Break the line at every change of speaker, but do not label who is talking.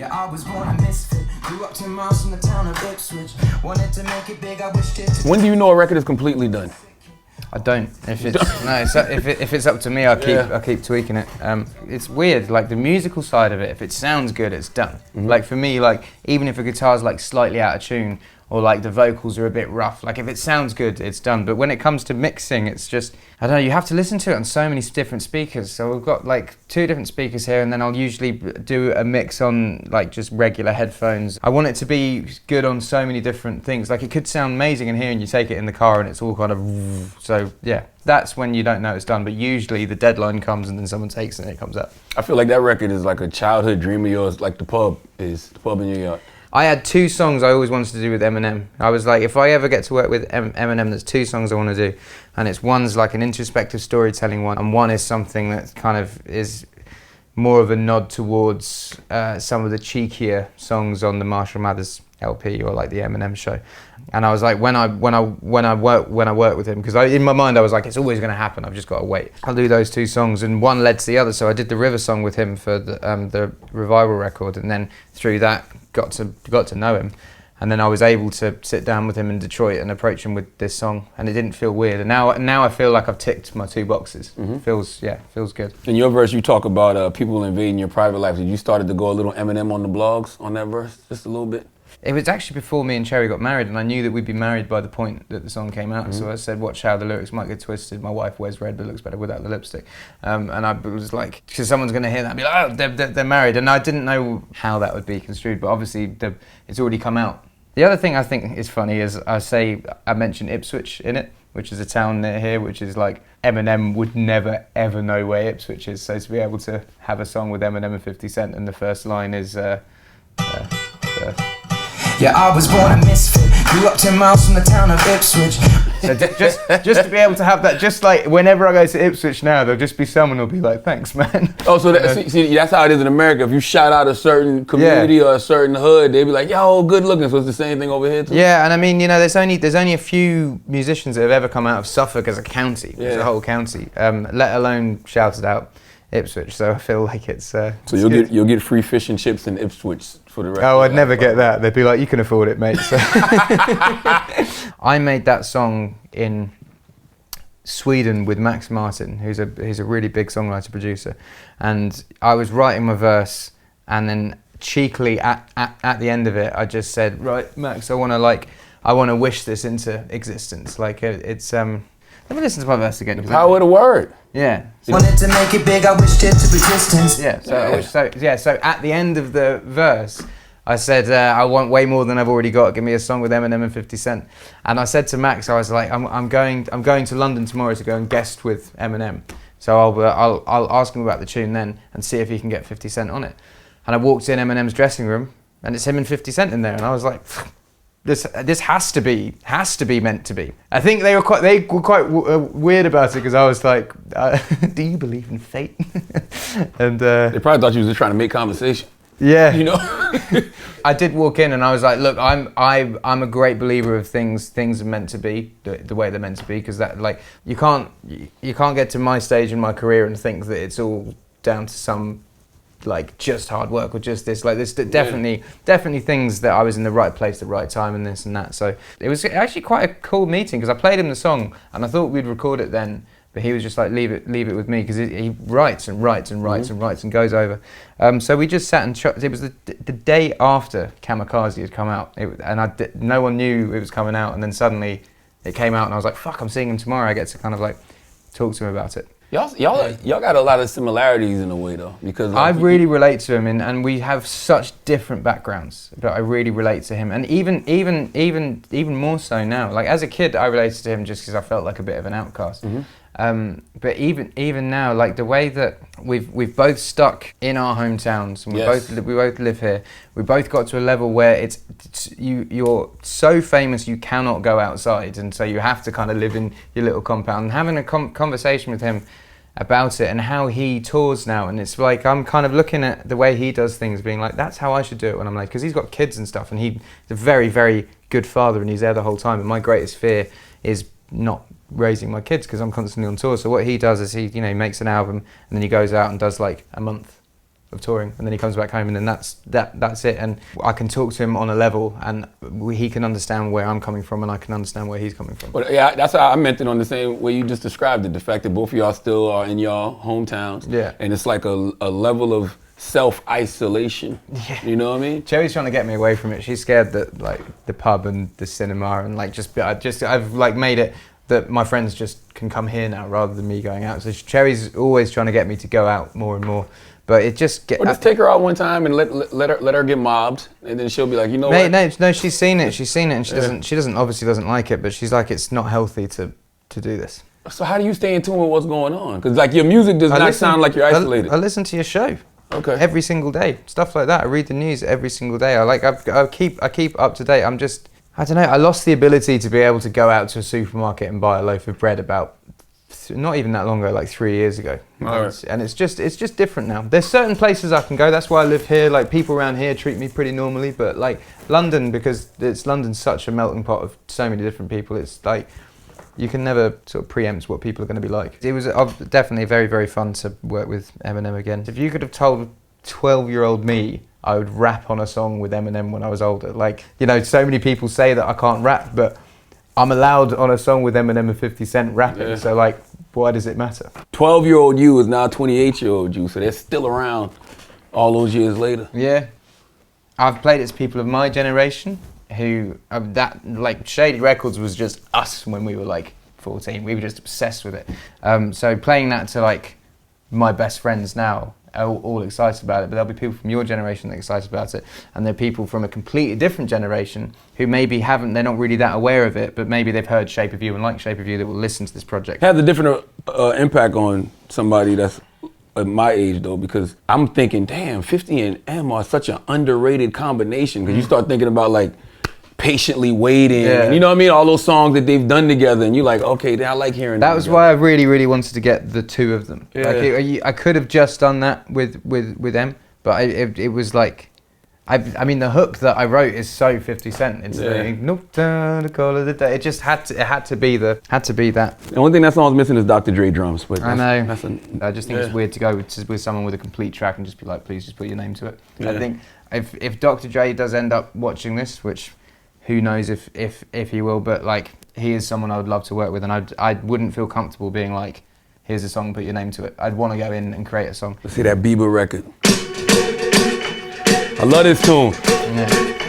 Yeah, I was born a misfit. Grew up 10 miles from the town of Ipswich. Wanted to make it big, I wished it to...
When do you know a record is completely done?
I don't. If it's up to me, I'll keep tweaking it. It's weird, like the musical side of it. If it sounds good, it's done. Mm-hmm. Like for me, like even if a guitar's like slightly out of tune or like the vocals are a bit rough, like if it sounds good, it's done. But when it comes to mixing, it's just, I don't know, you have to listen to it on so many different speakers. So we've got like 2 different speakers here, and then I'll usually do a mix on like just regular headphones. I want it to be good on so many different things. Like it could sound amazing in here and you take it in the car and it's all kind of, so yeah, that's when you don't know it's done. But usually the deadline comes and then someone takes it and it comes out.
I feel like that record is like a childhood dream of yours, like the pub in New York.
I had 2 songs I always wanted to do with Eminem. I was like, if I ever get to work with Eminem, there's 2 songs I want to do. And it's one's like an introspective storytelling one, and one is something that kind of is more of a nod towards some of the cheekier songs on the Marshall Mathers LP or like the Eminem show. And I was like, when I work with him, because in my mind I was like, it's always going to happen. I've just got to wait. I'll do those 2 songs, and one led to the other. So I did the River song with him for the Revival record, and then through that got to know him. And then I was able to sit down with him in Detroit and approach him with this song, and it didn't feel weird. And now I feel like I've ticked my 2 boxes. Mm-hmm. Feels good.
In your verse, you talk about people invading your private life. Did you started to go a little Eminem on the blogs on that verse, just a little bit?
It was actually before me and Cherry got married, and I knew that we'd be married by the point that the song came out. Mm-hmm. So I said, watch how the lyrics might get twisted. My wife wears red but looks better without the lipstick. And I was like, because someone's going to hear that and be like, oh, they're married. And I didn't know how that would be construed, but obviously it's already come out. The other thing I think is funny is I mentioned Ipswich in it, which is a town near here, which is like, Eminem would never ever know where Ipswich is. So to be able to have a song with Eminem and 50 Cent and the first line is...
Yeah, I was born a misfit. Grew up 10 miles from the town of Ipswich.
So just to be able to have that, just like whenever I go to Ipswich now, there'll just be someone who'll be like, thanks, man.
Oh, so see, that's how it is in America. If you shout out a certain community or a certain hood, they'll be like, yo, good looking. So it's the same thing over here too?
Yeah, and I mean, you know, there's only a few musicians that have ever come out of Suffolk as a county, as a whole county, let alone shouted out Ipswich. So I feel like it's so
you'll get free fish and chips in Ipswich for the rest.
Oh, I'd never get that. They'd be like, you can afford it, mate. So I made that song in Sweden with Max Martin, who's a really big songwriter producer, and I was writing my verse, and then cheekily at the end of it, I just said, right, Max, I want to wish this into existence. Like it's let me listen to my verse again.
The power of the word.
Yeah.
Wanted to make it big, I wished it to existence.
Yeah. So at the end of the verse, I said, I want way more than I've already got. Give me a song with Eminem and 50 Cent. And I said to Max, I was like, I'm going to London tomorrow to go and guest with Eminem. So I'll ask him about the tune then and see if he can get 50 Cent on it. And I walked in Eminem's dressing room, and it's him and 50 Cent in there, and I was like, This has to be meant to be. I think they were quite weird about it, because I was like, do you believe in fate? And
they probably thought you was just trying to make conversation.
Yeah,
you know.
I did walk in and I was like, look, I'm a great believer of things are meant to be the way they're meant to be, because that, like, you can't get to my stage in my career and think that it's all down to some, like, just hard work or just this, like, this definitely things that I was in the right place at the right time and this and that. So it was actually quite a cool meeting, because I played him the song and I thought we'd record it then, but he was just like, leave it with me, because he writes and goes over. So we just sat and it was the day after Kamikaze had come out, no one knew it was coming out, and then suddenly it came out and I was like, fuck, I'm seeing him tomorrow. I get to kind of like talk to him about it.
Y'all got a lot of similarities in a way though, because
I really relate to him, and we have such different backgrounds, but I really relate to him, and even more so now. Like as a kid, I related to him just because I felt like a bit of an outcast. Mm-hmm. But even now, like the way that we've both stuck in our hometowns, and we both live here. We both got to a level where you're so famous you cannot go outside, and so you have to kind of live in your little compound. And having a conversation with him about it and how he tours now, and it's like I'm kind of looking at the way he does things, being like, that's how I should do it when I'm like, because he's got kids and stuff, and he's a very, very good father, and he's there the whole time. And my greatest fear is not raising my kids, because I'm constantly on tour. So what he does is he makes an album, and then he goes out and does like a month of touring, and then he comes back home, and then that's it. And I can talk to him on a level, and he can understand where I'm coming from, and I can understand where he's coming from.
But yeah, that's how I meant it on the same way you just described it. The fact that both of y'all still are in y'all hometowns, and it's like a level of self-isolation. Yeah. You know what I mean?
Cherry's trying to get me away from it. She's scared that like the pub and the cinema and like I've like made it that my friends just can come here now rather than me going out. So Cherry's always trying to get me to go out more and more. But it just
Or just take her out one time and let her get mobbed, and then she'll be like, you know what?
No, she's seen it, and she obviously doesn't like it, but she's like, it's not healthy to do this.
So how do you stay in tune with what's going on? Because like your music does not sound like you're isolated.
I listen to your show.
Okay.
Every single day, stuff like that. I read the news every single day. I keep up to date. I don't know. I lost the ability to be able to go out to a supermarket and buy a loaf of bread about not even that long ago, like 3 years ago.
Right.
And it's just different now. There's certain places I can go. That's why I live here. Like people around here treat me pretty normally, but like London, because London's such a melting pot of so many different people. It's like you can never sort of preempt what people are going to be like. It was definitely very, very fun to work with Eminem again. If you could have told 12-year-old me I would rap on a song with Eminem when I was older, like, you know, so many people say that I can't rap, but I'm allowed on a song with Eminem and 50 Cent rapping, so like, why does it matter?
12-year-old you is now 28-year-old you, so they're still around all those years later.
Yeah. I've played it to people of my generation who, like, Shady Records was just us when we were like 14. We were just obsessed with it. So playing that to like my best friends now, are all excited about it, but there'll be people from your generation that are excited about it, and there are people from a completely different generation who maybe they're not really that aware of it, but maybe they've heard Shape of You and like Shape of You that will listen to this project.
It has a different impact on somebody that's at my age though, because I'm thinking, damn, 50 and M are such an underrated combination, because you start thinking about like Patiently Waiting, and you know what I mean, all those songs that they've done together, and you're like, okay, I like hearing
that was
together.
why I really, really wanted to get the two of them.
Yeah.
Like I could have just done that with them, but it was like, I mean, the hook that I wrote is so 50 Cent. It's the call of the day. It just had to be that.
The only thing that song's missing is Dr. Dre drums. But
I know. I just think it's weird to go with someone with a complete track and just be like, please just put your name to it. Yeah. I think if Dr. Dre does end up watching this, which who knows if he will, but like he is someone I would love to work with, and I wouldn't feel comfortable being like, here's a song, put your name to it. I'd want to go in and create a song.
Let's see that Bieber record. I love this tune.
Yeah.